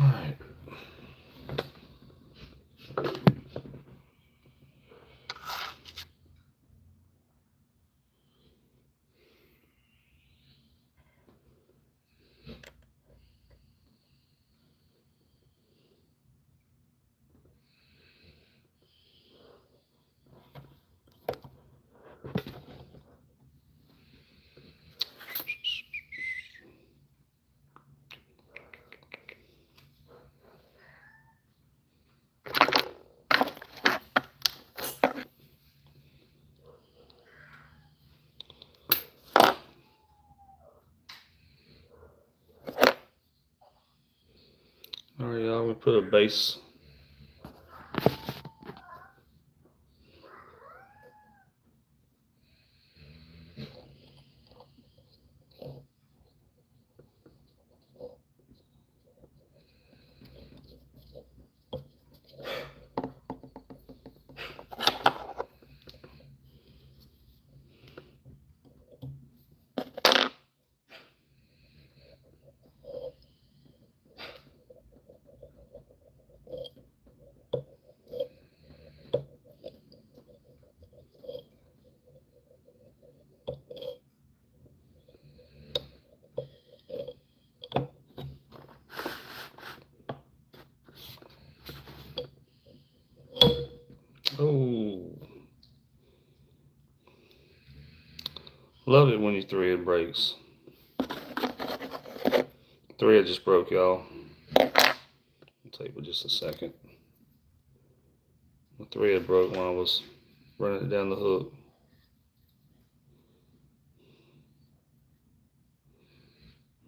All right. All right, y'all. We put a base. Oh, love it when your thread breaks. Thread just broke, y'all. I'll take it just a second. The thread broke when I was running it down the hook.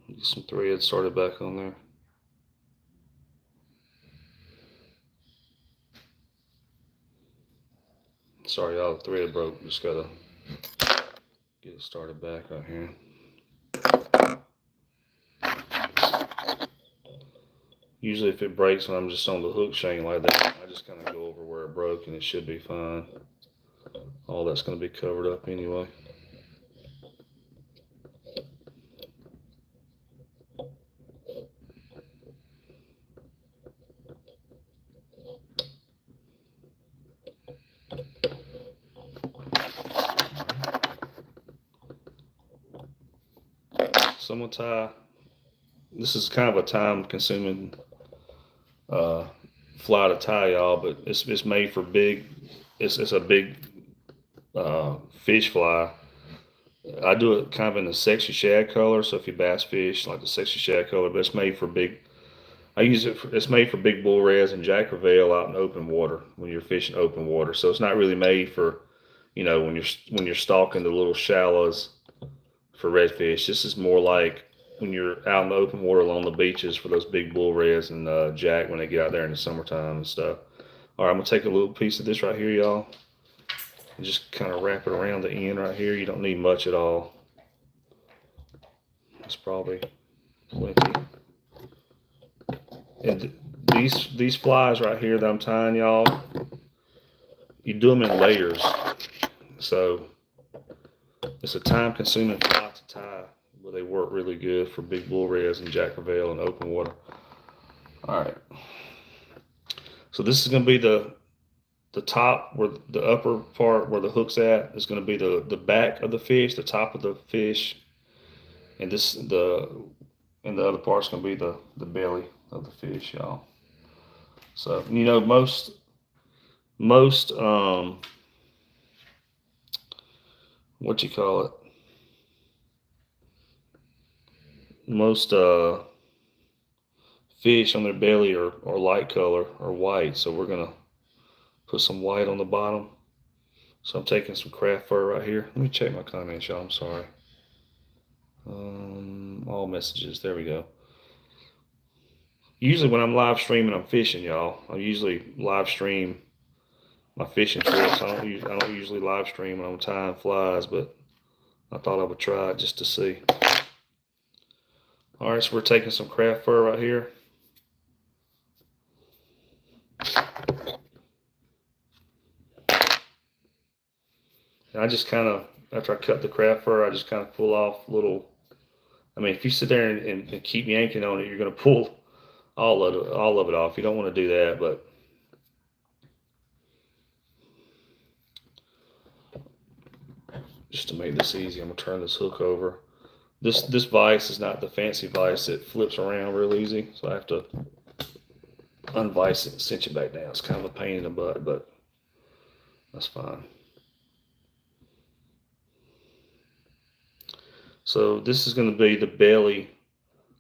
Get some thread started back on there. Sorry, y'all. The thread broke. Just gotta get it started back right here. Usually if it breaks when I'm just on the hook shank like that, I just kind of go over where it broke and it should be fine. All that's going to be covered up anyway. So I'm going to tie, this is kind of a time consuming fly to tie, y'all, but it's made for big, it's a big fish fly. I do it kind of in the sexy shad color, so if you bass fish, like the sexy shad color, but it's made for big, I use it, it's made for big bull res and Jack Crevalle out in open water when you're fishing open water. So it's not really made for, when you're stalking the little shallows for redfish. This is more like when you're out in the open water along the beaches for those big bull res and jack when they get out there in the summertime and stuff. All right, I'm gonna take a little piece of this right here, y'all, and just kind of wrap it around the end right here. You don't need much at all. It's probably plenty. And these flies right here that I'm tying, y'all, you do them in layers. So it's a time-consuming fly to tie, but they work really good for big bull res and Jack Crevalle in open water. All right. So this is going to be the top, where the upper part where the hook's at is going to be the back of the fish, the top of the fish, and the other part's going to be the belly of the fish, y'all. So most what you call it, most fish on their belly are light color or white, so we're gonna put some white on the bottom. So I'm taking some craft fur right here. Let me check my comments, y'all. I'm sorry. All messages. There we go. Usually when I'm live streaming, I'm fishing, y'all. I usually live stream my fishing trips. I don't usually live stream when I'm tying flies, but I thought I would try it just to see. All right, so we're taking some craft fur right here. And I just kind of, after I cut the craft fur, I just kind of pull off little. I mean, if you sit there and keep yanking on it, you're going to pull all of it off. You don't want to do that, but just to make this easy, I'm gonna turn this hook over. This vise is not the fancy vise that flips around real easy, so I have to unvise it and cinch it back down. It's kind of a pain in the butt, but that's fine. So this is going to be the belly.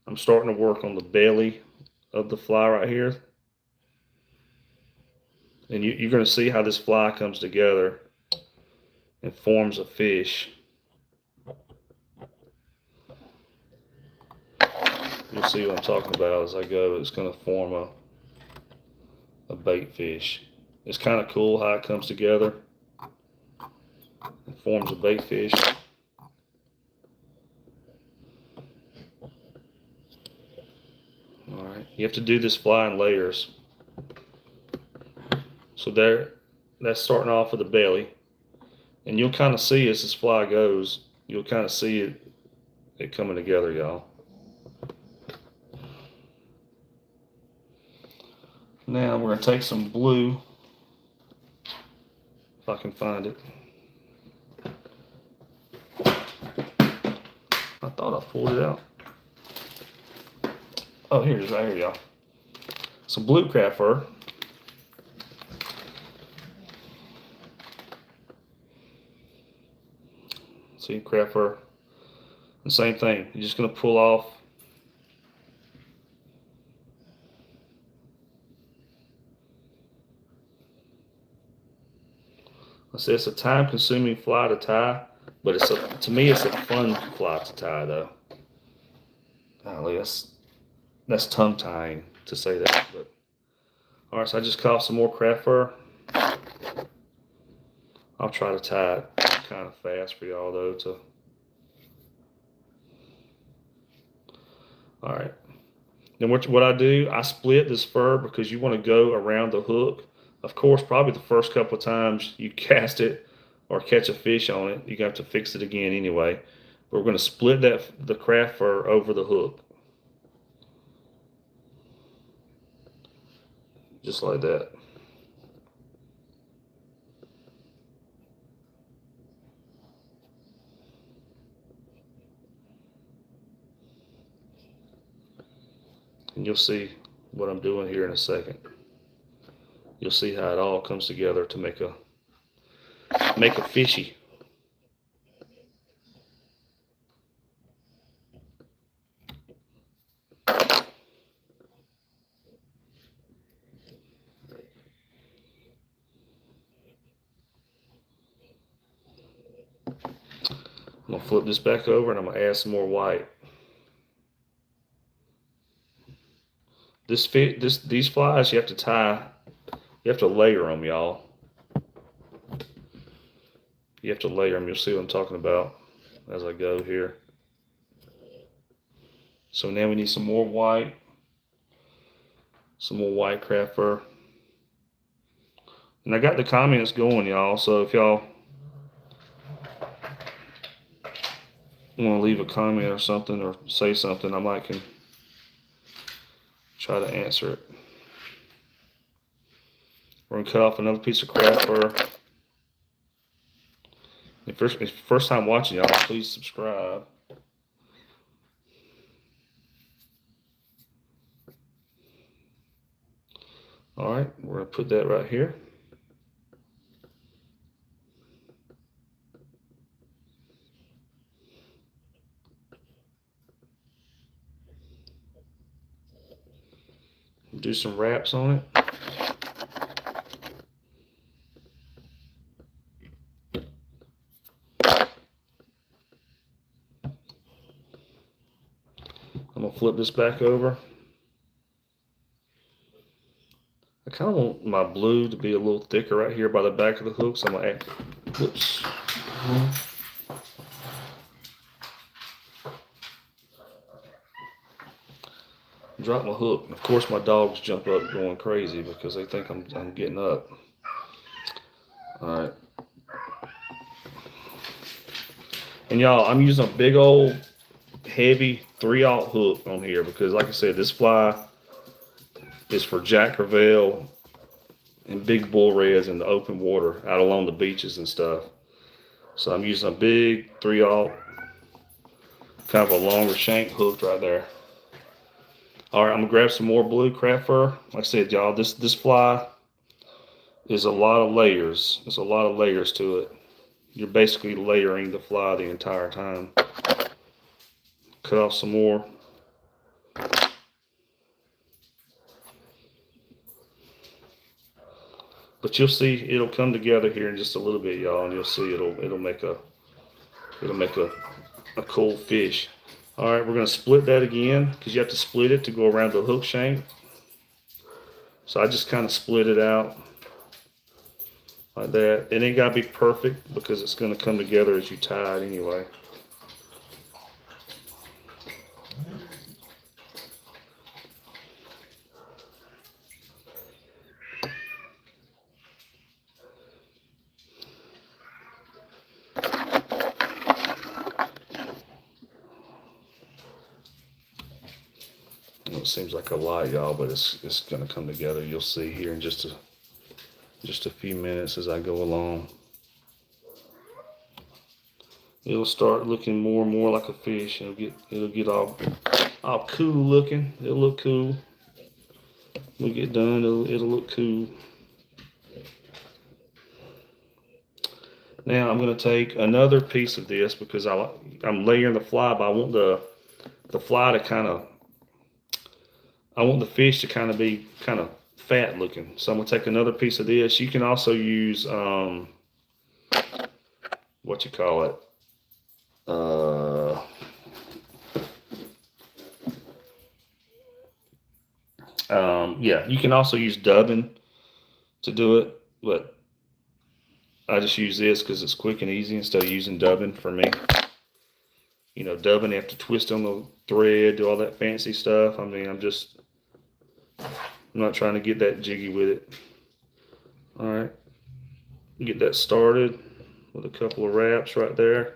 I'm starting to work on the belly of the fly right here. And you're going to see how this fly comes together and forms a fish. You'll see what I'm talking about as I go. It's going to form a bait fish. It's kind of cool how it comes together and forms a bait fish. All right, you have to do this fly in layers. So that's starting off with the belly, and you'll kind of see as this fly goes, you'll kind of see it coming together, y'all. Now we're gonna take some blue, if I can find it. I thought I pulled it out. Oh, here it is, right here, y'all. Some blue craft fur. See, craft fur. The same thing. You're just gonna pull off. I say it's a time-consuming fly to tie, but to me it's a fun fly to tie, though. Golly, that's tongue tying to say that. But all right, so I just caught some more craft fur. I'll try to tie it kind of fast for y'all though. All right. Then what I do, I split this fur because you want to go around the hook. Of course, probably the first couple of times you cast it or catch a fish on it, you're gonna have to fix it again anyway. But we're gonna split the craft fur over the hook. Just like that. And you'll see what I'm doing here in a second. You'll see how it all comes together to make a fishy. I'm gonna flip this back over and I'm gonna add some more white. These flies you have to tie. You have to layer them, y'all. You have to layer them. You'll see what I'm talking about as I go here. So now we need some more white. Some more white craft fur. And I got the comments going, y'all. So if y'all want to leave a comment or something or say something, I might can try to answer it. We're gonna cut off another piece of craft fur. If first time watching, y'all, please subscribe. All right, we're gonna put that right here. Do some wraps on it. I'm gonna flip this back over. I kind of want my blue to be a little thicker right here by the back of the hook, so I'm gonna add, whoops. Drop my hook. Of course, my dogs jump up going crazy because they think I'm getting up. All right. And y'all, I'm using a big old heavy 3/0 hook on here because, like I said, this fly is for Jack Crevalle and big bull reds in the open water out along the beaches and stuff. So I'm using a big 3/0, kind of a longer shank hooked right there. All right, I'm gonna grab some more blue craft fur. Like I said, y'all, this fly is a lot of layers. There's a lot of layers to it. You're basically layering the fly the entire time. Cut off some more. But you'll see it'll come together here in just a little bit, y'all, and you'll see it'll make a cool fish. All right, we're gonna split that again because you have to split it to go around the hook shank. So I just kind of split it out like that. It ain't gotta be perfect because it's gonna come together as you tie it anyway. It seems like a lot, y'all, but it's gonna come together. You'll see here in just a few minutes as I go along. It'll start looking more and more like a fish. It'll get all cool looking. It'll look cool. When we get done, it'll look cool. Now I'm gonna take another piece of this because I'm layering the fly, but I want the fly to kind of, I want the fish to kind of be kind of fat looking. So I'm gonna take another piece of this. You can also use what you call it. Yeah, you can also use dubbing to do it, but I just use this because it's quick and easy instead of using dubbing for me. You know, dubbing, you have to twist on the thread, do all that fancy stuff. I mean, I'm not trying to get that jiggy with it. All right, get that started with a couple of wraps right there.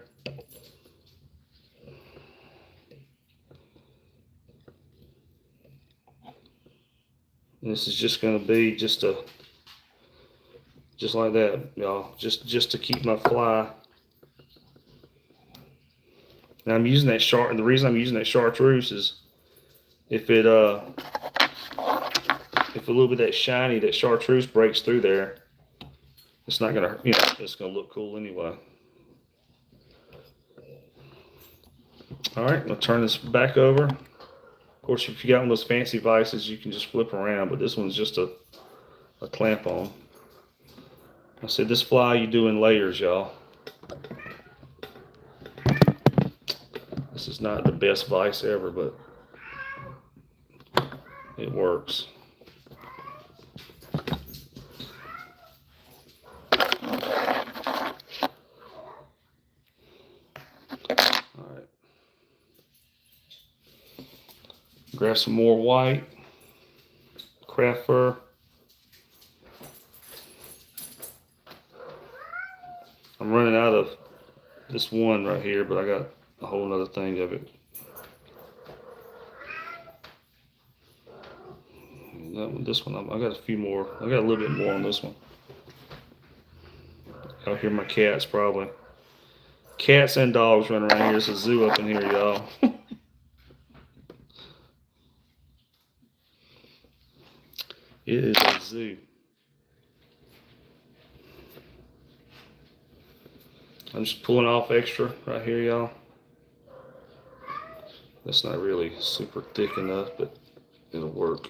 This is just going to be just like that, y'all. Just to keep my fly. Now I'm using that and the reason I'm using that chartreuse is if a little bit of that shiny, that chartreuse breaks through there, it's not gonna, it's gonna look cool anyway. All right, I'm gonna turn this back over. Of course, if you got one of those fancy vices, you can just flip around, but this one's just a clamp on. I said this fly you do in layers, y'all. This is not the best vise ever, but it works. All right. Grab some more white craft fur. I'm running out of this one right here, but I got a whole nother thing of it. This one, I got a few more. I got a little bit more on this one. Y'all hear my cats probably. Cats and dogs running around here. It's a zoo up in here, y'all. It is a zoo. I'm just pulling off extra right here, y'all. That's not really super thick enough, but it'll work.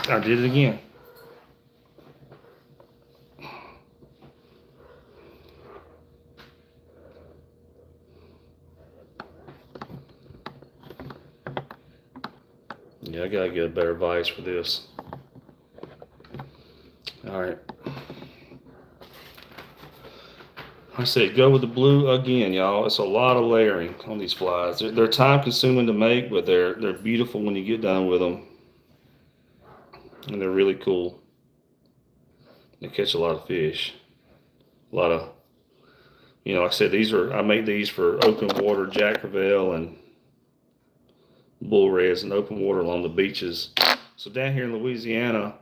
I did it again. Yeah, I gotta get a better vise for this. All right. I said go with the blue again, y'all. It's a lot of layering on these flies. They're time consuming to make, but they're beautiful when you get done with them, and they're really cool. They catch a lot of fish. A lot of, like I said, I make these for open water Jack Crevalle and bull reds and open water along the beaches. So down here in Louisiana,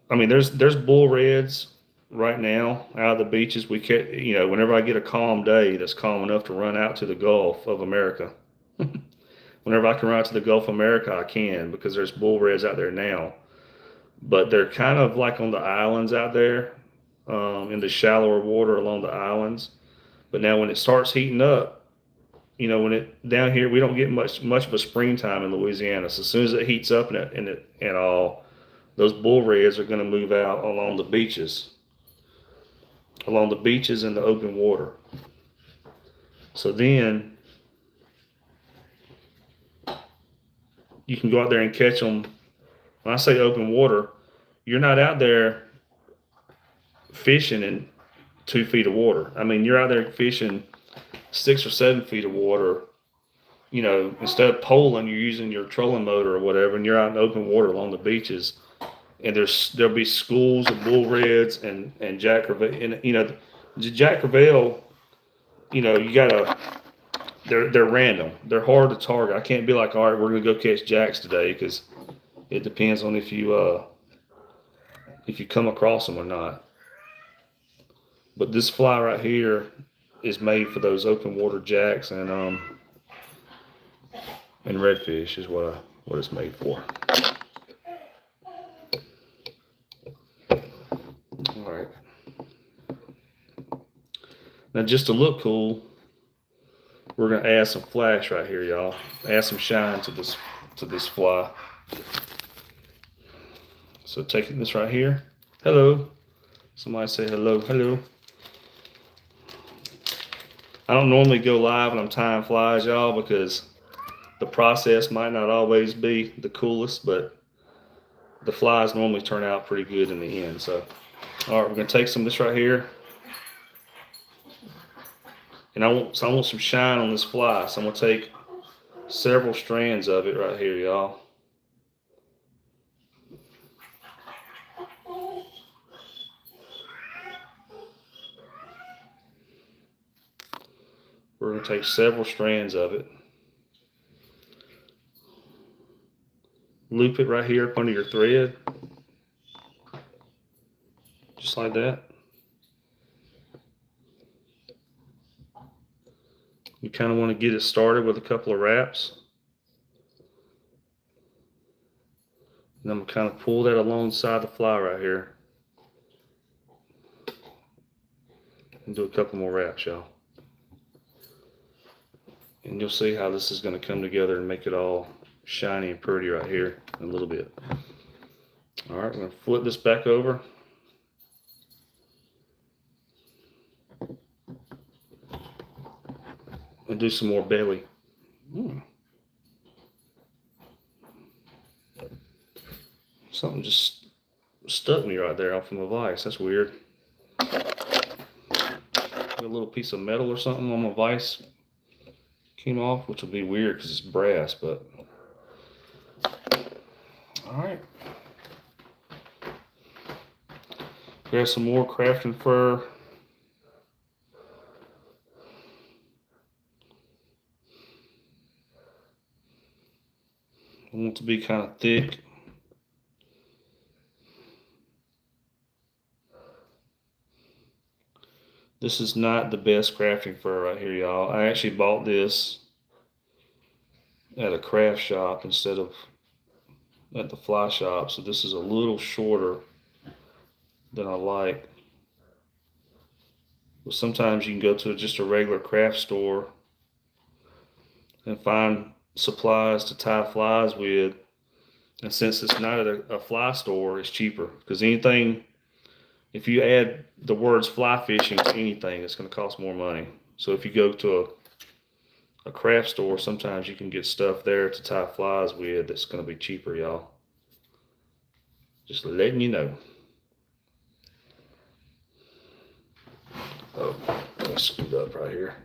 there's bull reds right now out of the beaches. We catch, whenever I get a calm day that's calm enough to run out to the Gulf of America. Whenever I can run out to the Gulf of America, I can, because there's bull reds out there now. But they're kind of like on the islands out there, in the shallower water along the islands. But now when it starts heating up, down here we don't get much of a springtime in Louisiana. So as soon as it heats up and all, those bull reds are going to move out along the beaches in the open water. So then you can go out there and catch them. When I say open water, you're not out there fishing in 2 feet of water. You're out there fishing 6 or 7 feet of water. Instead of poling, you're using your trolling motor or whatever, and you're out in open water along the beaches. And there'll be schools of bull reds and Jack Crevalle. And the Jack Crevalle, they're random. They're hard to target. I can't be like, all right, we're gonna go catch jacks today, because it depends on if you come across them or not. But this fly right here is made for those open water jacks and redfish is what it's made for. All right. Now, just to look cool, we're gonna add some flash right here, y'all. Add some shine to this fly. So taking this right here. Hello. Somebody say hello. Hello. I don't normally go live when I'm tying flies, y'all, because the process might not always be the coolest, but the flies normally turn out pretty good in the end. So, all right, we're gonna take some of this right here, and I want some shine on this fly. So I'm gonna take several strands of it right here, y'all. We're going to take several strands of it. Loop it right here up under your thread. Just like that. You kind of want to get it started with a couple of wraps. And I'm going to kind of pull that alongside the fly right here. And do a couple more wraps, y'all. And you'll see how this is going to come together and make it all shiny and pretty right here in a little bit. All right, we're going to flip this back over. And do some more belly. Something just stuck me right there off of my vise. That's weird. A little piece of metal or something on my vise came off, which will be weird because it's brass, but all right. Grab some more Crafting Fur. I want it to be kind of thick. This is not the best crafting fur right here, y'all. I actually bought this at a craft shop instead of at the fly shop. So this is a little shorter than I like. But sometimes you can go to just a regular craft store and find supplies to tie flies with. And since it's not at a fly store, it's cheaper. Because anything, if you add the words fly fishing to anything, it's going to cost more money. So if you go to a craft store, sometimes you can get stuff there to tie flies with that's going to be cheaper, y'all. Just letting you know. Oh, let's scoot up right here.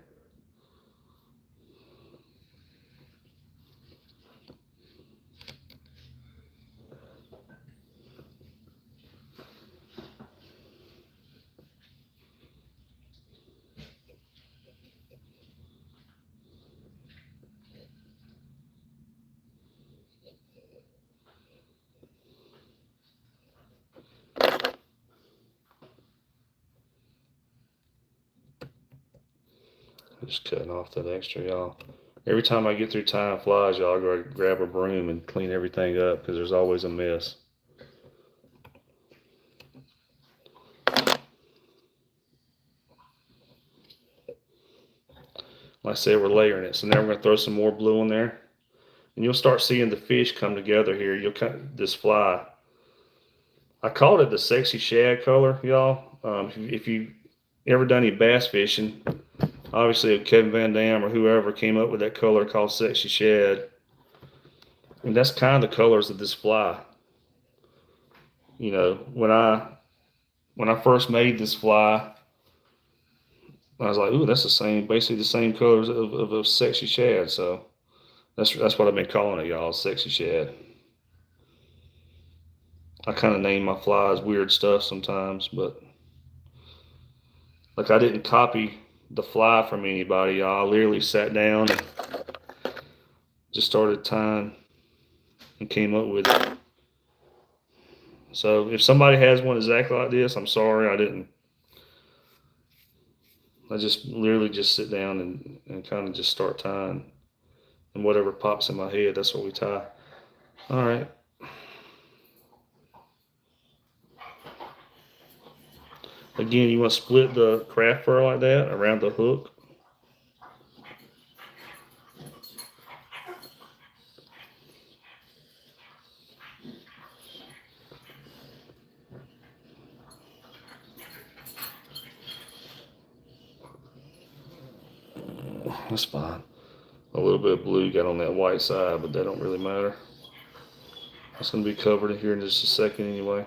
Just cutting off that extra, y'all. Every time I get through tying flies, y'all go grab a broom and clean everything up because there's always a mess. Like I said, we're layering it. So now we're going to throw some more blue in there. And you'll start seeing the fish come together here. You'll cut this fly. I called it the sexy shad color, y'all. If you ever done any bass fishing, obviously Kevin Van Dam or whoever came up with that color called sexy shad. And that's kind of the colors of this fly. You know, when I first made this fly, I was like, ooh, that's the same, basically the same colors of sexy shad. So that's what I've been calling it, y'all, sexy shad. I kind of name my flies weird stuff sometimes, but like I didn't copy the fly from anybody, y'all. I literally sat down and just started tying and came up with it. So if somebody has one exactly like this, I'm sorry, I didn't. I just literally just sit down and kind of just start tying. And whatever pops in my head, that's what we tie. All right. Again, you want to split the craft fur like that around the hook. That's fine. A little bit of blue got on that white side, but that don't really matter. It's going to be covered in here in just a second anyway.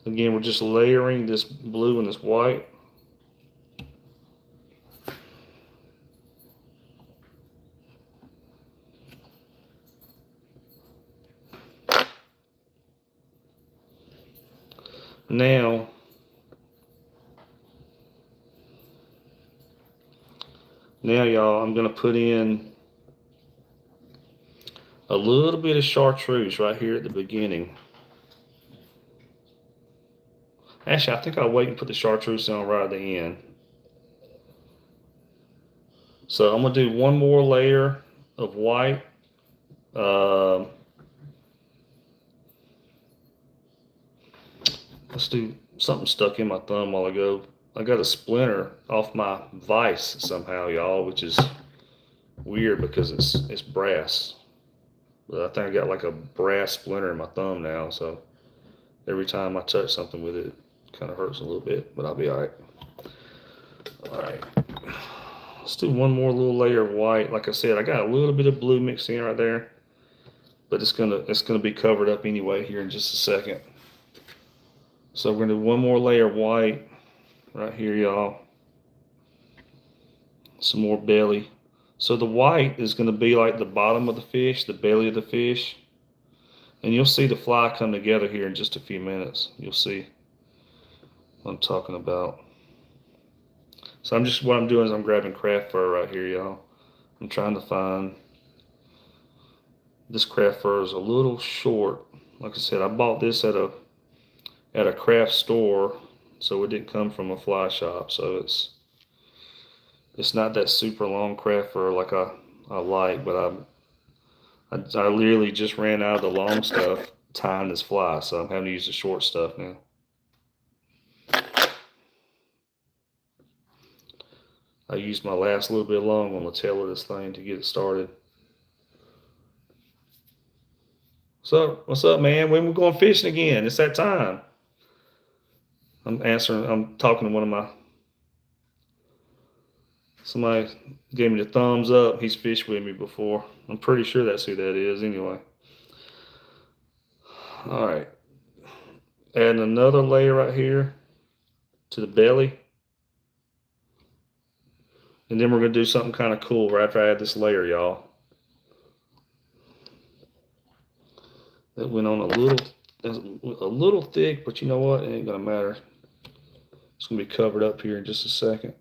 Again, we're just layering this blue and this white. Now, y'all, I'm going to put in a little bit of chartreuse right here at the beginning. Actually, I think I'll wait and put the chartreuse on right at the end. So I'm going to do one more layer of white. Let's do something stuck in my thumb while ago. I got a splinter off my vise somehow, y'all, which is weird because it's brass. But I think I got like a brass splinter in my thumb now, so every time I touch something with it, it kind of hurts a little bit, but I'll be all right. All right. Let's do one more little layer of white. Like I said, I got a little bit of blue mixed in right there, but it's gonna be covered up anyway here in just a second. So we're gonna do one more layer of white right here, y'all. Some more belly. So the white is gonna be like the bottom of the fish, the belly of the fish. And you'll see the fly come together here in just a few minutes. You'll see what I'm talking about. So what I'm doing is I'm grabbing craft fur right here, y'all. I'm trying to find, this craft fur is a little short. Like I said, I bought this at a craft store, so it didn't come from a fly shop. So it's not that super long craft fur like I like, but I literally just ran out of the long stuff tying this fly, so I'm having to use the short stuff now. I used my last little bit long on the tail of this thing to get it started. So, what's up, man? When we going fishing again? It's that time. I'm talking to one of Somebody gave me the thumbs up. He's fished with me before. I'm pretty sure that's who that is anyway. All right. Adding another layer right here to the belly. And then we're going to do something kind of cool right after I add this layer, y'all. That went on a little thick, but you know what? It ain't going to matter. It's going to be covered up here in just a second.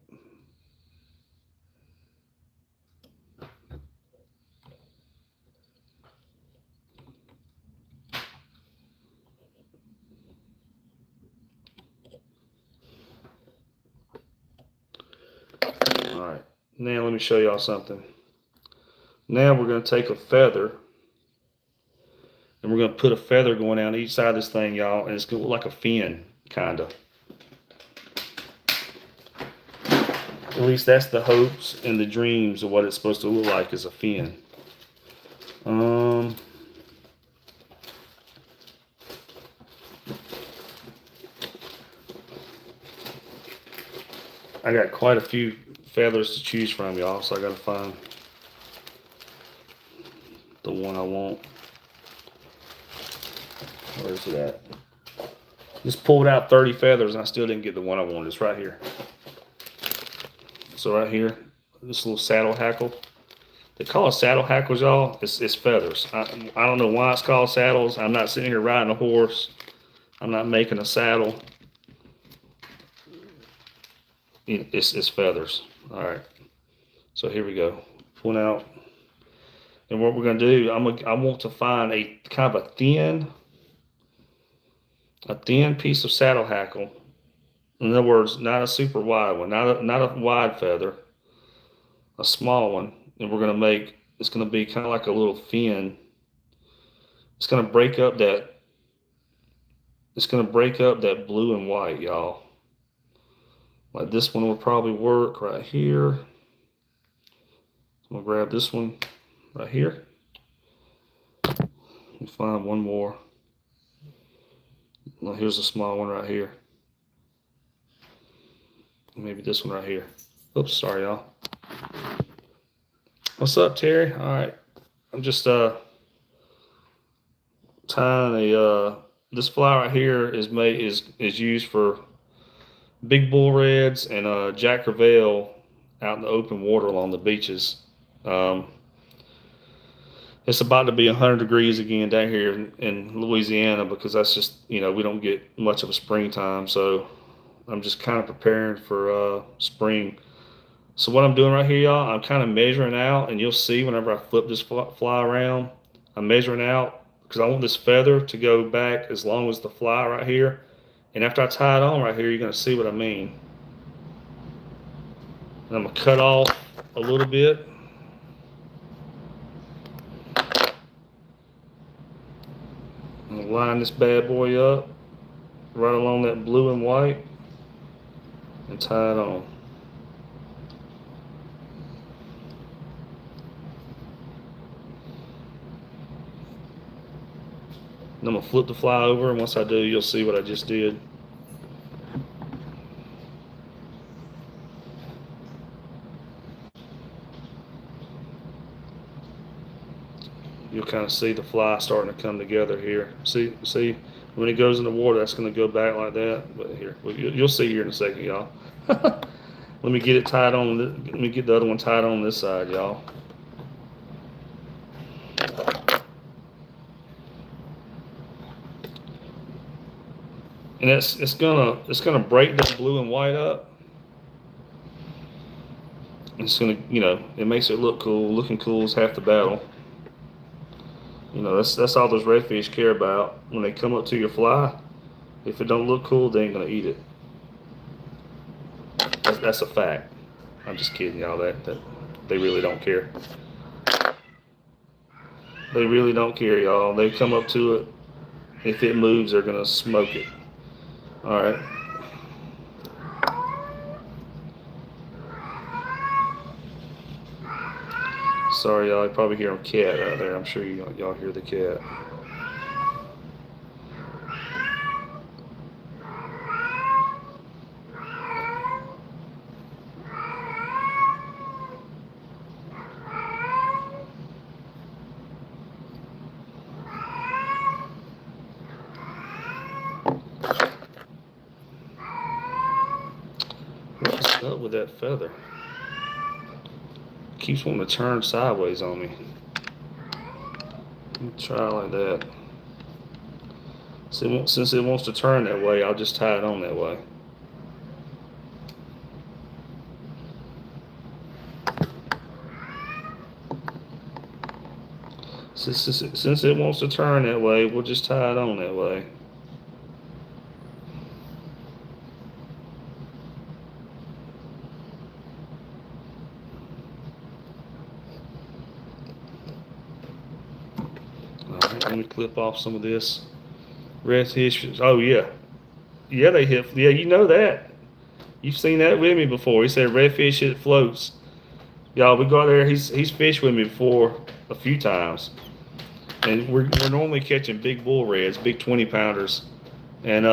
All right, now let me show y'all something. Now we're going to take a feather and we're going to put a feather going down each side of this thing, y'all, and it's going to look like a fin, kind of. At least that's the hopes and the dreams of what it's supposed to look like as a fin. I got quite a few feathers to choose from, y'all, so I got to find the one I want. Where is it at? Just pulled out 30 feathers and I still didn't get the one I wanted. It's right here. So right here, this little saddle hackle. They call it saddle hackles, y'all. It's feathers. I don't know why it's called saddles. I'm not sitting here riding a horse. I'm not making a saddle. It's feathers. All right. So here we go. Pulling out. And what we're gonna do, I want to find a kind of a thin piece of saddle hackle. In other words, not a super wide one, not a wide feather, a small one. And we're gonna make, it's gonna be kind of like a little fin. It's gonna break up that blue and white, y'all. Like this one will probably work right here. I'm gonna grab this one right here. And find one more. Well, here's a small one right here. Maybe this one right here. Oops, sorry, y'all. What's up, Terry? All right, I'm just tying this fly right here is used for big bull reds and Jack Crevalle out in the open water along the beaches. It's about to be 100 degrees again down here in Louisiana because that's just, we don't get much of a springtime. So I'm just kind of preparing for spring. So what I'm doing right here, y'all, I'm kind of measuring out, and you'll see whenever I flip this fly around, I'm measuring out because I want this feather to go back as long as the fly right here. And after I tie it on right here, you're going to see what I mean. And I'm going to cut off a little bit. I'm going to line this bad boy up right along that blue and white and tie it on. And I'm going to flip the fly over, and once I do, you'll see what I just did. You'll kind of see the fly starting to come together here. See, when it goes in the water, that's going to go back like that. But here, you'll see here in a second, y'all. Let me get it tied on. Let me get the other one tied on this side, y'all. And it's gonna break that blue and white up. It's gonna, it makes it look cool. Looking cool is half the battle. That's all those redfish care about. When they come up to your fly, if it don't look cool, they ain't gonna eat it. That's a fact. I'm just kidding y'all. That they really don't care. They really don't care, y'all. They come up to it. If it moves, they're gonna smoke it. All right. Sorry, y'all. You probably hear a cat out there. I'm sure y'all hear the cat. up with that feather? Keeps wanting to turn sideways on me. Let me try like that. Since it wants to turn that way, I'll just tie it on that way. Since it wants to turn that way, we'll just tie it on that way. Alright, let me clip off some of this. Redfish, oh yeah. Yeah, they hit, yeah, you know that. You've seen that with me before. He said redfish hit floats. Y'all, we go out there, he's fished with me before a few times. And we're normally catching big bull reds, big 20-pounders. And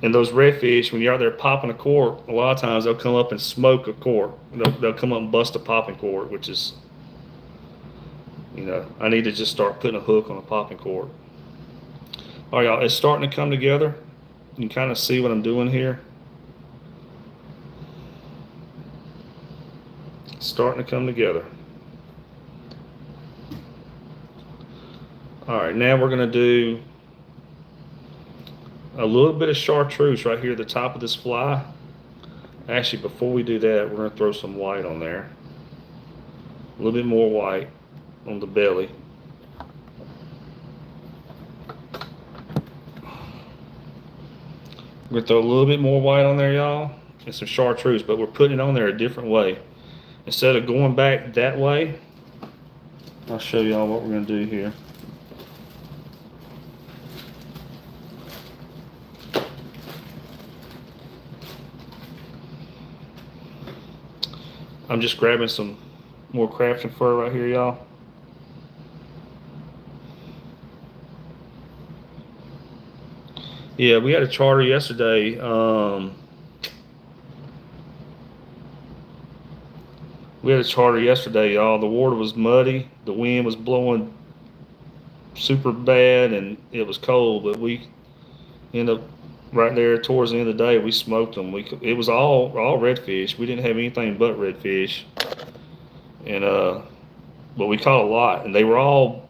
those redfish, when you're out there popping a cork, a lot of times they'll come up and smoke a cork. They'll come up and bust a popping cork, which is, you know, I need to just start putting a hook on a popping cork. All right, y'all, it's starting to come together. You can kind of see what I'm doing here. It's starting to come together. All right, now we're going to do a little bit of chartreuse right here at the top of this fly. Actually, before we do that, we're going to throw some white on there. A little bit more white on the belly. We're going to throw a little bit more white on there, y'all, and some chartreuse, but we're putting it on there a different way. Instead of going back that way, I'll show y'all what we're going to do here. I'm just grabbing some more craft and fur right here, y'all. Yeah, we had a charter yesterday. We had a charter yesterday, y'all. The water was muddy. The wind was blowing super bad, and it was cold. But we ended up right there towards the end of the day. We smoked them. It was all redfish. We didn't have anything but redfish, and but we caught a lot, and they were all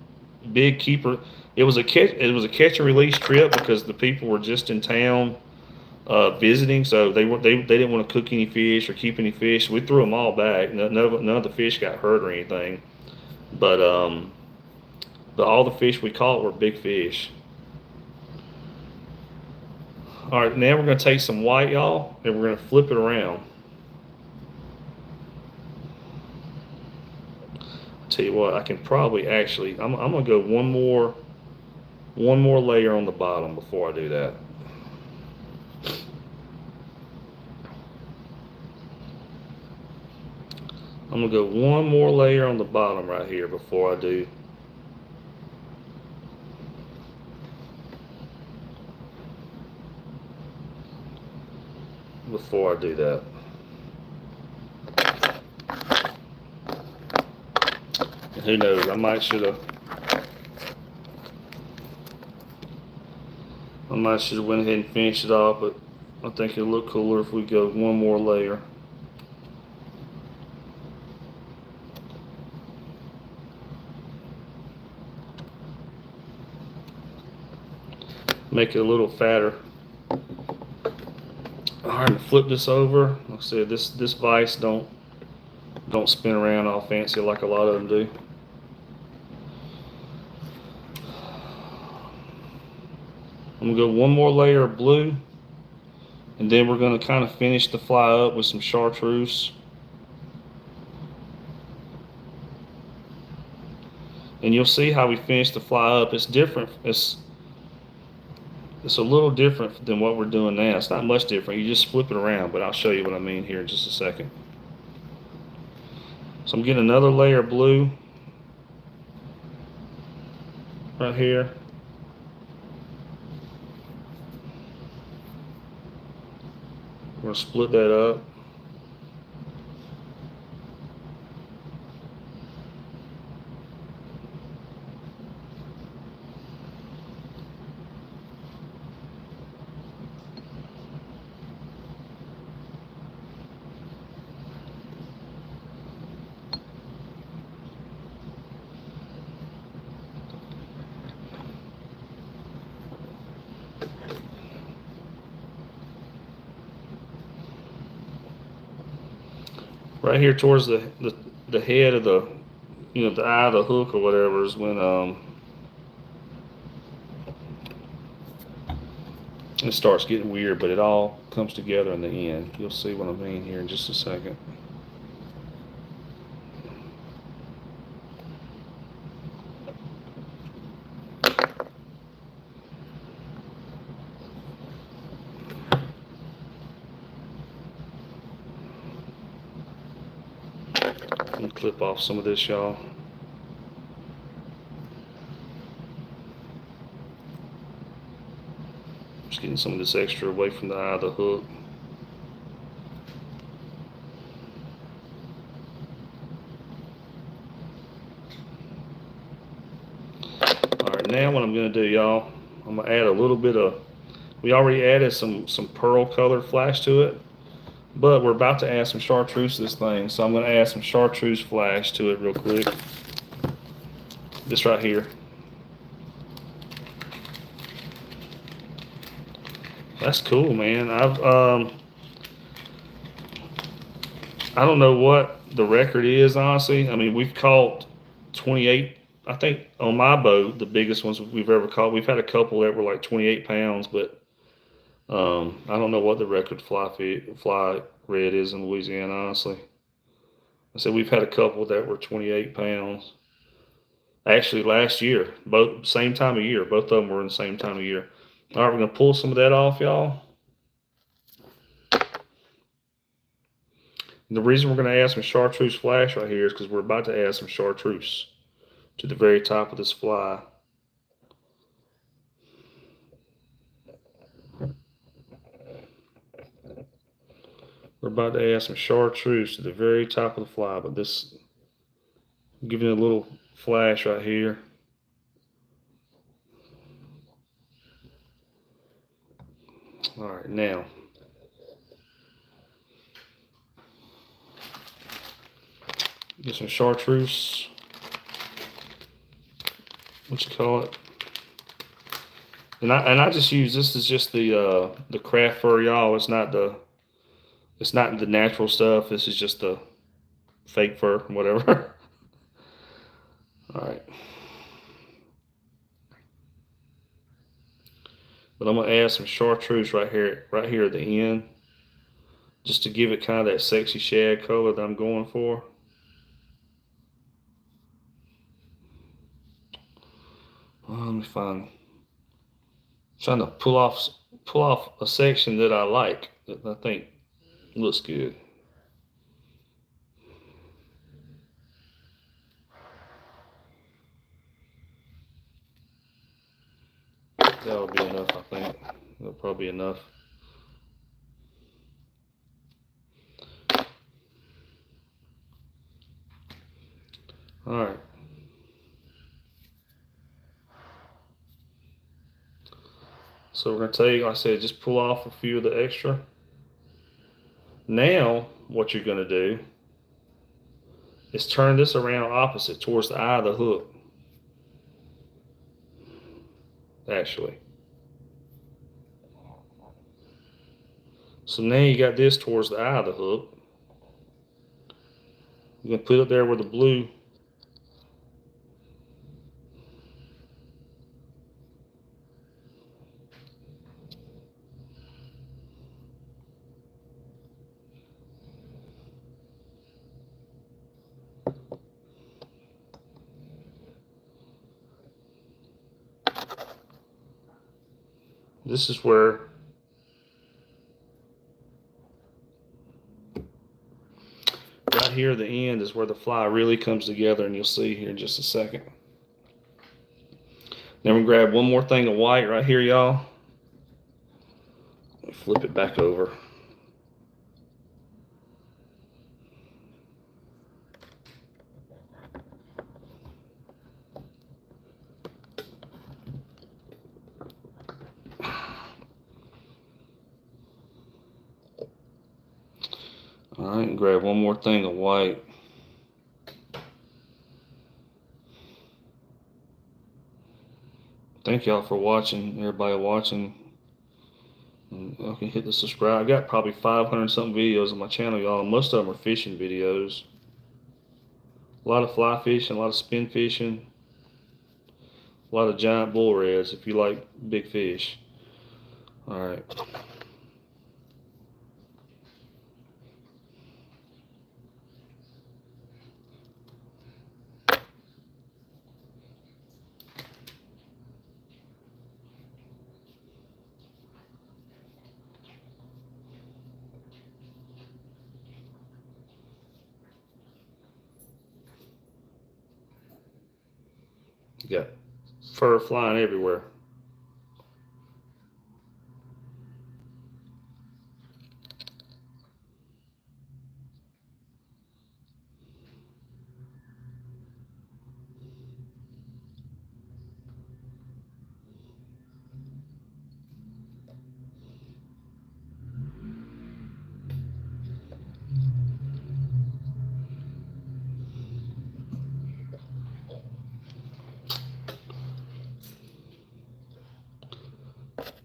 big keeper. It was a catch and release trip because the people were just in town visiting, so they didn't want to cook any fish or keep any fish. We threw them all back. None of the fish got hurt or anything, but all the fish we caught were big fish. All right, now we're going to take some white, y'all, and we're going to flip it around. I'll tell you what, I can probably actually, I'm going to go one more layer on the bottom before I do that. I'm going to go one more layer on the bottom right here before I do. Before I do that. And who knows, I might should have went ahead and finished it off, but I think it'll look cooler if we go one more layer. Make it a little fatter. All right, flip this over. Like I said, this vise don't spin around all fancy like a lot of them do. I'm gonna go one more layer of blue, and then we're gonna kind of finish the fly up with some chartreuse. And you'll see how we finish the fly up. It's different. It's a little different than what we're doing now. It's not much different. You just flip it around, but I'll show you what I mean here in just a second. So I'm getting another layer of blue right here. We're going to split that up. right here towards the head of the, the eye of the hook or whatever is when it starts getting weird, but it all comes together in the end. You'll see what I mean here in just a second. Let me clip off some of this, y'all. Just getting some of this extra away from the eye of the hook. Alright, now what I'm going to do, y'all, I'm going to add a little bit of, we already added some pearl color flash to it, but we're about to add some chartreuse to this thing, so I'm going to add some chartreuse flash to it real quick. This right here. That's cool, man. I don't know what the record is, honestly. I mean, we've caught 28. I think on my boat, the biggest ones we've ever caught. We've had a couple that were like 28 pounds, but I don't know what the record fly red is in Louisiana, honestly. I said we've had a couple that were 28 pounds. Actually, last year, both same time of year. Both of them were in the same time of year. All right, we're gonna pull some of that off, y'all. And the reason we're gonna add some chartreuse flash right here is because we're about to add some chartreuse to the very top of this fly. We're about to add some chartreuse to the very top of the fly, but this, giving it a little flash right here. All right, now get some chartreuse. What you call it? And I just use, this is just the craft fur, y'all. It's not the natural stuff. This is just the fake fur, whatever. All right. But I'm gonna add some chartreuse right here at the end, just to give it kind of that sexy shad color that I'm going for. Let me find. Trying to pull off a section that I like, that I think looks good. That'll be enough, I think. That'll probably be enough. All right. So we're gonna take, like I said, just pull off a few of the extra. Now, what you're gonna do is turn this around opposite towards the eye of the hook. Actually. So now you got this towards the eye of the hook. You're gonna put it there where the blue. This is where right here at the end is where the fly really comes together, and you'll see here in just a second. Then we grab one more thing of white right here, y'all. Flip it back over. All right, and grab one more thing of white. Thank y'all for watching, everybody watching. And I can hit the subscribe. I got probably 500 something videos on my channel, y'all. Most of them are fishing videos. A lot of fly fishing, a lot of spin fishing, a lot of giant bull reds if you like big fish. All right. You got fur flying everywhere.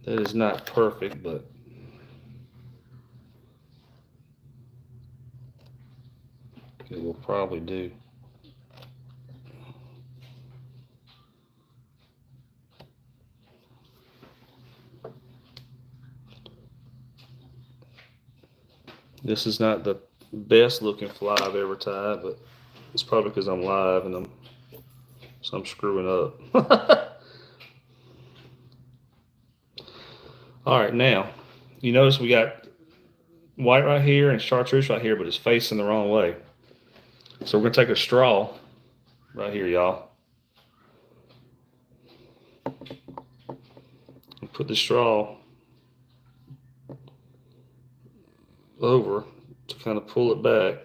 That is not perfect, but it will probably do. This is not the best looking fly I've ever tied, but it's probably because I'm live and I'm screwing up. All right, now you notice we got white right here and chartreuse right here, but it's facing the wrong way. So we're gonna take a straw right here, y'all, and put the straw over to kind of pull it back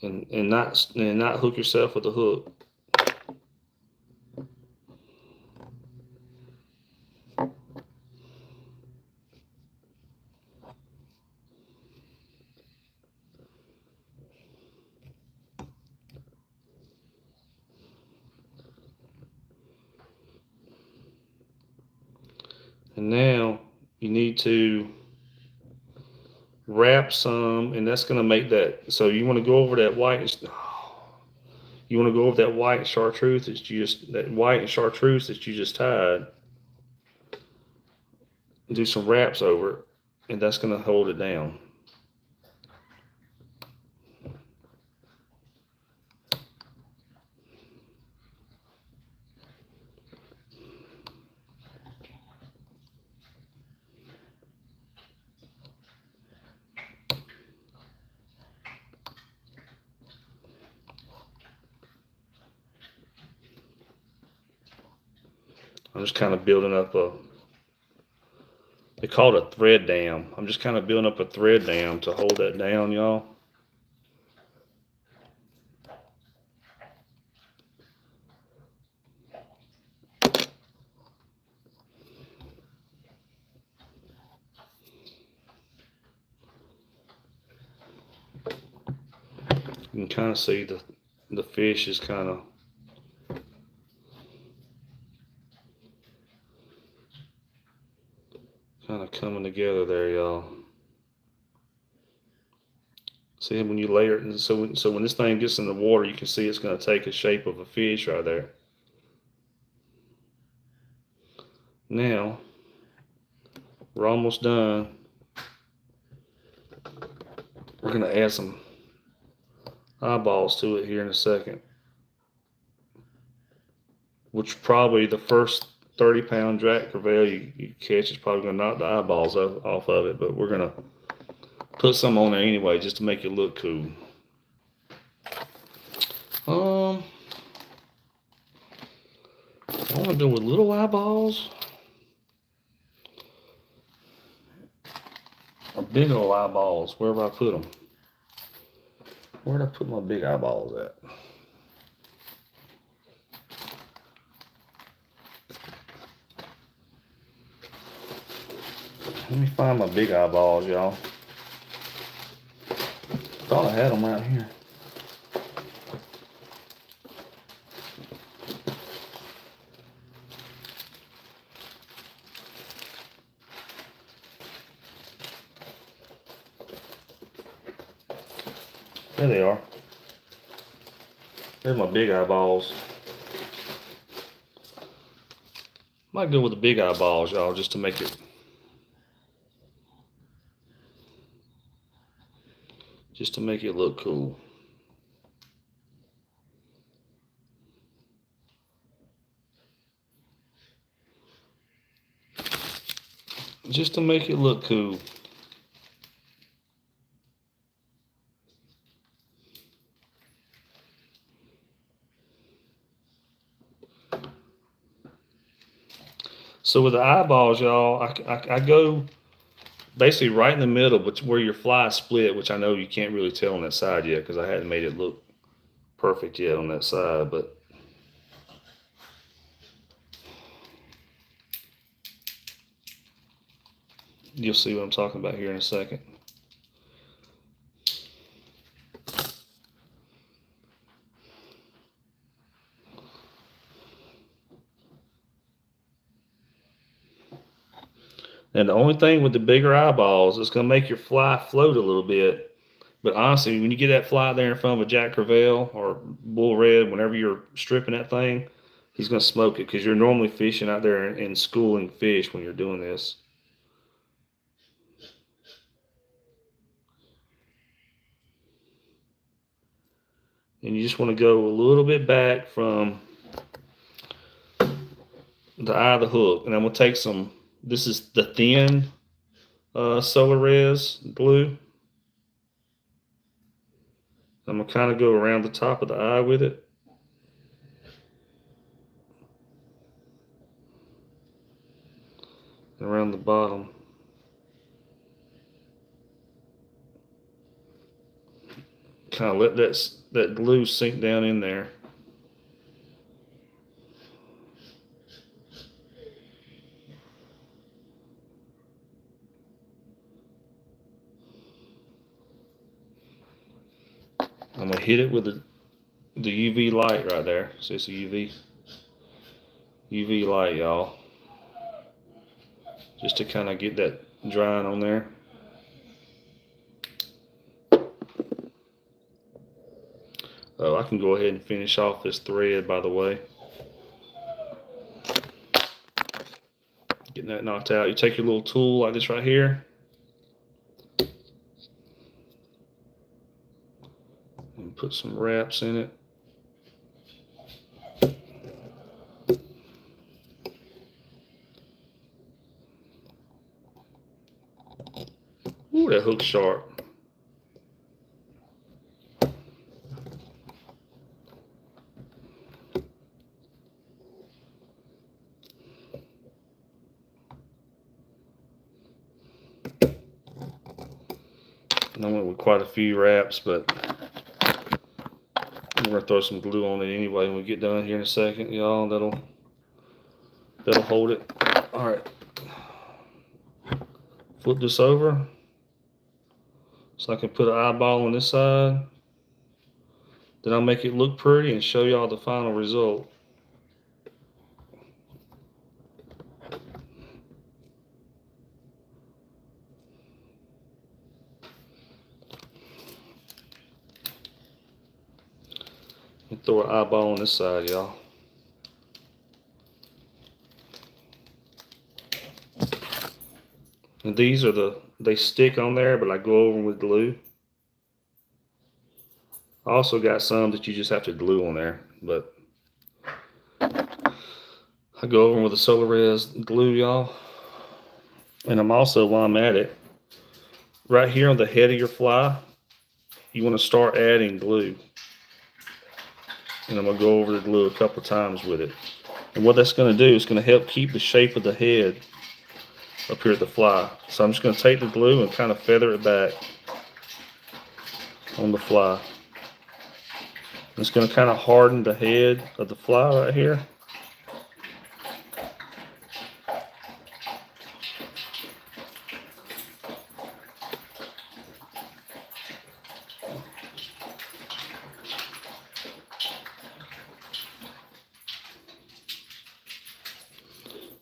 and not hook yourself with the hook. And now you need to wrap some, and that's going to make that. So you want to go over that white. You want to go over that white chartreuse that you just tied. And do some wraps over it, and that's going to hold it down. I'm just kind of building up they call it a thread dam. I'm just kind of building up a thread dam to hold that down, y'all. You can kind of see the fish is kind of coming together there, y'all. See, when you layer it, and so when this thing gets in the water, you can see it's going to take the shape of a fish right there. Now, we're almost done. We're going to add some eyeballs to it here in a second, which probably the first 30-pound Drac Crevalle you catch is probably going to knock the eyeballs off of it, but we're going to put some on there anyway just to make it look cool. I want to do with little eyeballs or big old eyeballs, wherever I put them. Where'd I put my big eyeballs at? Let me find my big eyeballs, y'all. Thought I had them right here. There they are. There's my big eyeballs. Might go with the big eyeballs, y'all, just to make it look cool. Just to make it look cool. So with the eyeballs, y'all, I go basically right in the middle, but where your fly is split, which I know you can't really tell on that side yet because I hadn't made it look perfect yet on that side, but you'll see what I'm talking about here in a second. And the only thing with the bigger eyeballs, it's going to make your fly float a little bit. But honestly, when you get that fly there in front of a Jack Crevalle or Bull Red, whenever you're stripping that thing, he's going to smoke it because you're normally fishing out there and schooling fish when you're doing this. And you just want to go a little bit back from the eye of the hook. And I'm going to take some, this is the thin Solarez glue. I'm going to kind of go around the top of the eye with it. And around the bottom. Kind of let that glue sink down in there. I'm gonna hit it with the UV light right there. See, it's a UV light, y'all. Just to kind of get that drying on there. Oh, I can go ahead and finish off this thread, by the way. Getting that knocked out. You take your little tool like this right here. And put some wraps in it. Ooh, that hook's sharp. And I went with quite a few wraps, but I'm gonna throw some glue on it anyway when we get done here in a second, y'all. That'll hold it. All right. Flip this over so I can put an eyeball on this side. Then I'll make it look pretty and show y'all the final result. And throw an eyeball on this side, y'all. And these are they stick on there, but I go over them with glue. I also got some that you just have to glue on there, but I go over them with a Solarez glue, y'all. And I'm also, while I'm at it, right here on the head of your fly, you want to start adding glue. And I'm going to go over the glue a couple times with it. And what that's going to do is going to help keep the shape of the head up here at the fly. So I'm just going to take the glue and kind of feather it back on the fly. It's going to kind of harden the head of the fly right here.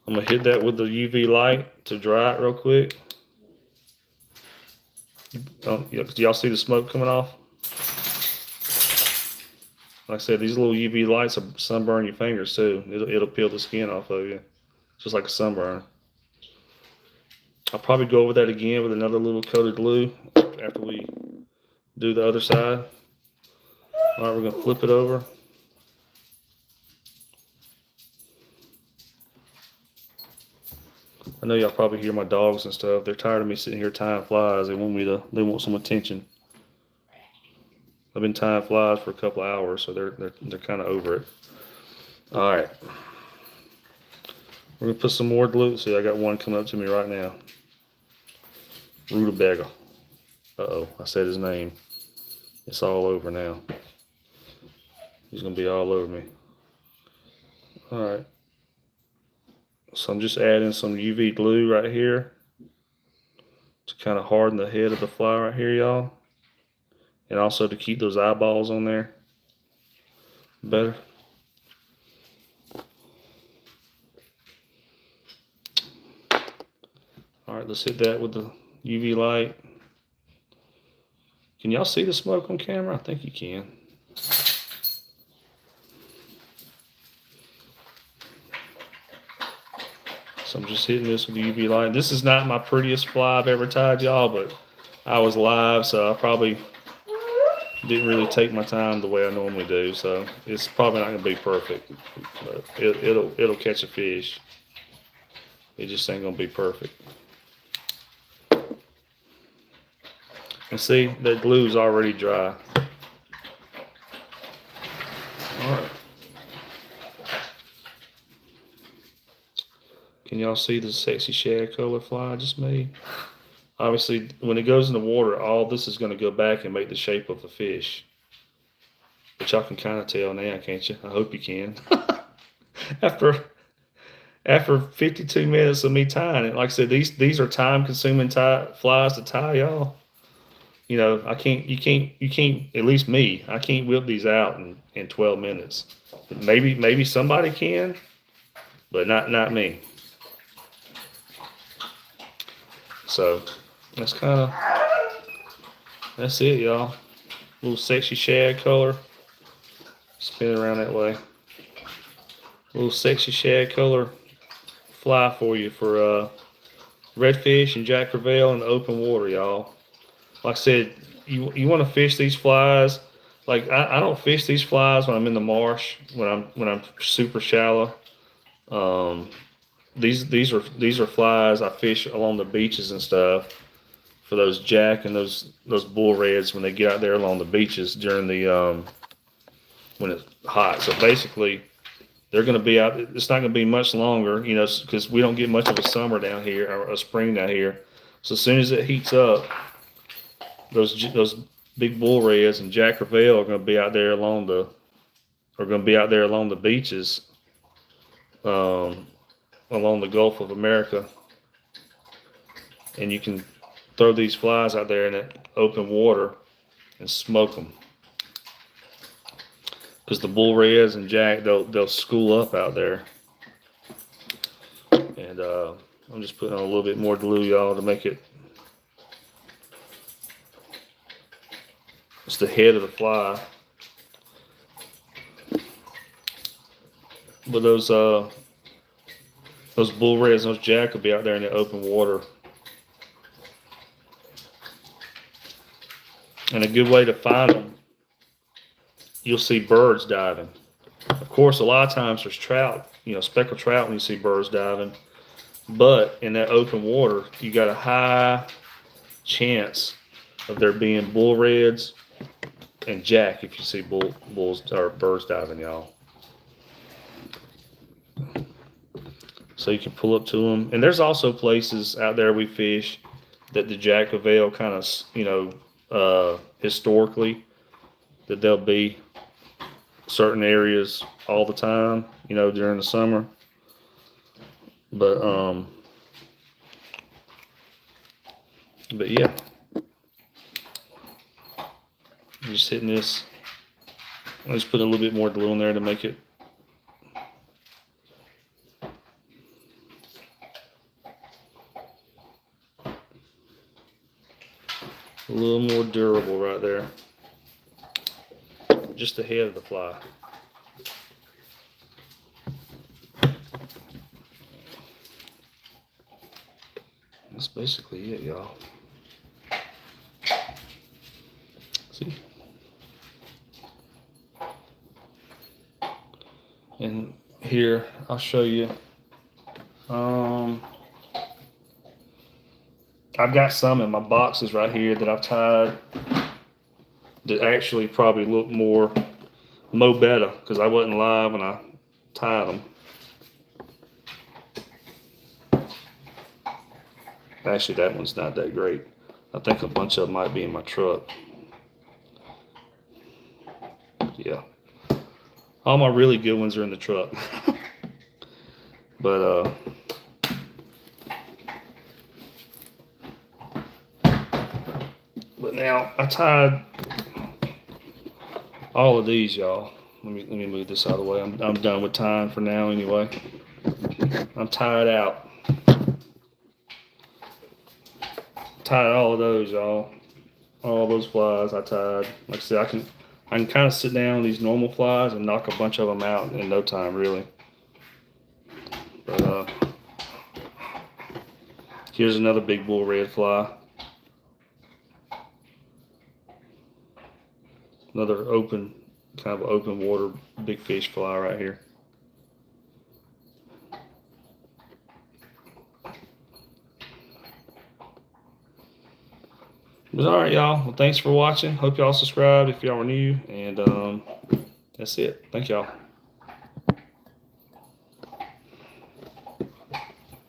I'm going to hit that with the UV light to dry it real quick. Do y'all see the smoke coming off? Like I said, these little UV lights will sunburn your fingers too. It'll peel the skin off of you, just like a sunburn. I'll probably go over that again with another little coat of glue after we do the other side. All right, we're gonna flip it over. I know y'all probably hear my dogs and stuff. They're tired of me sitting here tying flies. They want some attention. I've been tying flies for a couple of hours, so they're kind of over it. All right, we're gonna put some more glue. See, I got one coming up to me right now. Rutabaga. Uh-oh, I said his name. It's all over now. He's gonna be all over me. All right. So I'm just adding some UV glue right here to kind of harden the head of the fly right here, y'all. And also to keep those eyeballs on there better. All right, let's hit that with the UV light. Can y'all see the smoke on camera? I think you can. So I'm just hitting this with the UV light. This is not my prettiest fly I've ever tied, y'all, but I was live, so I probably didn't really take my time the way I normally do. So it's probably not gonna be perfect, but it'll catch a fish. It just ain't gonna be perfect. And see, that glue's already dry. All right. Can y'all see the sexy shad color fly I just made? Obviously, when it goes in the water, all this is going to go back and make the shape of a fish. But y'all can kind of tell now, can't you? I hope you can. after 52 minutes of me tying it, like I said, these are time-consuming flies to tie, y'all. You know, you can't, at least me, I can't whip these out in 12 minutes. Maybe somebody can, but not me. So that's it, y'all. Little sexy shad color. Spin it around that way. Little sexy shad color fly for you for redfish and Jack Crevalle in the open water, y'all. Like I said, you want to fish these flies. Like I don't fish these flies when I'm in the marsh, when I'm super shallow. These are flies I fish along the beaches and stuff for those jack and those bull reds when they get out there along the beaches during the when it's hot. So basically, they're going to be out. It's not going to be much longer, you know, because we don't get much of a summer down here or a spring down here. So as soon as it heats up, those big bull reds and Jack Crevalle are going to be out there along the beaches, along the Gulf of America, and you can throw these flies out there in that open water and smoke them. Because the bull reds and jack, they'll school up out there. And I'm just putting on a little bit more glue, y'all, to make it. It's the head of the fly. But those bull reds and those jack will be out there in the open water. And a good way to find them, you'll see birds diving. Of course, a lot of times there's trout, you know, speckled trout when you see birds diving. But in that open water, you got a high chance of there being bull reds and jack if you see bulls or birds diving, y'all. So you can pull up to them. And there's also places out there we fish that the Jack Crevalle kind of, you know, historically, that there'll be certain areas all the time, you know, during the summer. But yeah, I'm just hitting this. I just put a little bit more glue in there to make it a little more durable right there. just the head of the fly. That's basically it, y'all. See? And here, I'll show you. I've got some in my boxes right here that I've tied that actually probably look more better because I wasn't live when I tied them. Actually, that one's not that great. I think a bunch of them might be in my truck. Yeah. All my really good ones are in the truck. But now I tied all of these, y'all. Let me move this out of the way. I'm done with tying for now anyway. I'm tied out. Tied all of those, y'all. All those flies I tied. Like I said, I can kind of sit down on these normal flies and knock a bunch of them out in no time, really. But here's another big bull red fly. Another open, kind of open water big fish fly right here. But all right, y'all. Well, thanks for watching. Hope y'all subscribed if y'all are new. And that's it. Thank y'all.